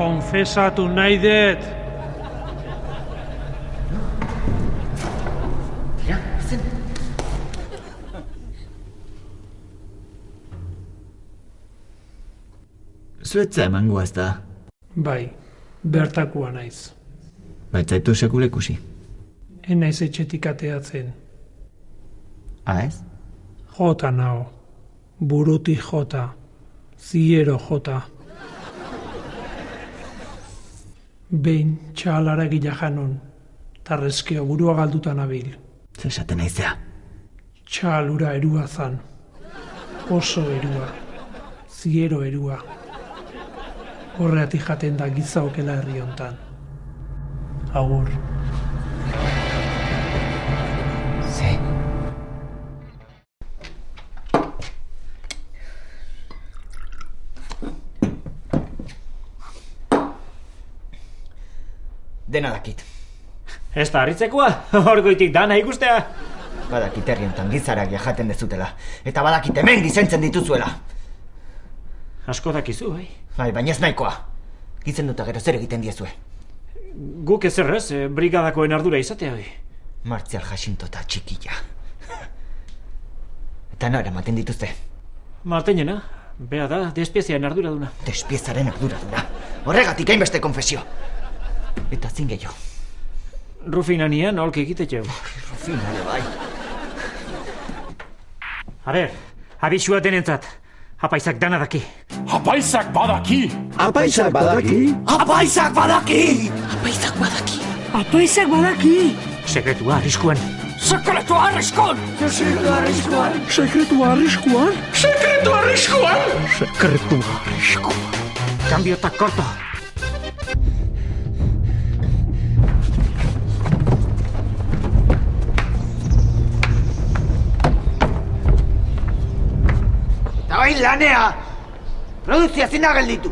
Konfesatu nahi dut. Ja, zen. Zuetza emango ez da. Bai, bertakoa naiz. Baitzaitu sekule ikusi. Enaiz etxetik ateatzen. Ez? Jota nao. Buruti jota. Ziero jota. Behin txalara gila janon. Tarrezkeo burua galdutan abil. Zesaten naizea. Txalura erua zan. Oso erua. Ziero erua. Horreatik jaten da gizaokela herri hontan. Agur. Ze. Dena dakit. Ez da harritzekoa, orgoitik dana ikustea. Badakit herri hontan gizarak jaten dezutela. Eta badakit hemen gizentzen dituzuela. Asko dakizu, bai? Bai, baina ez nahikoa. Gizen duta gero zer egiten diezue. Guk ezerrez, brigadakoen ardura izatea, bai. Martzial Jacinto eta txikila. Eta nora ematen dituzte? Martenena, bea da, despieziaren arduraduna. Despiezaren arduraduna. Horregatik hainbeste konfesio. Eta zin gehiago. Rufinanian holk egitetxeu. Rufinare bai. A ber, abisua denentzat. Apaizak dana daki. Apaizak badaki! Apaisak badaki! Apaizak badaki! Apaizak badaki! Apaizak badaki! Sekretua arriskuan. Sekretua arriskuan! Sekretua arriskuan! Sekretua arriskuan! Sekretua arriskuan! Sekretua arriskuan. Cambio eta korto. Eta bain lanea! Produzia zina gelditu!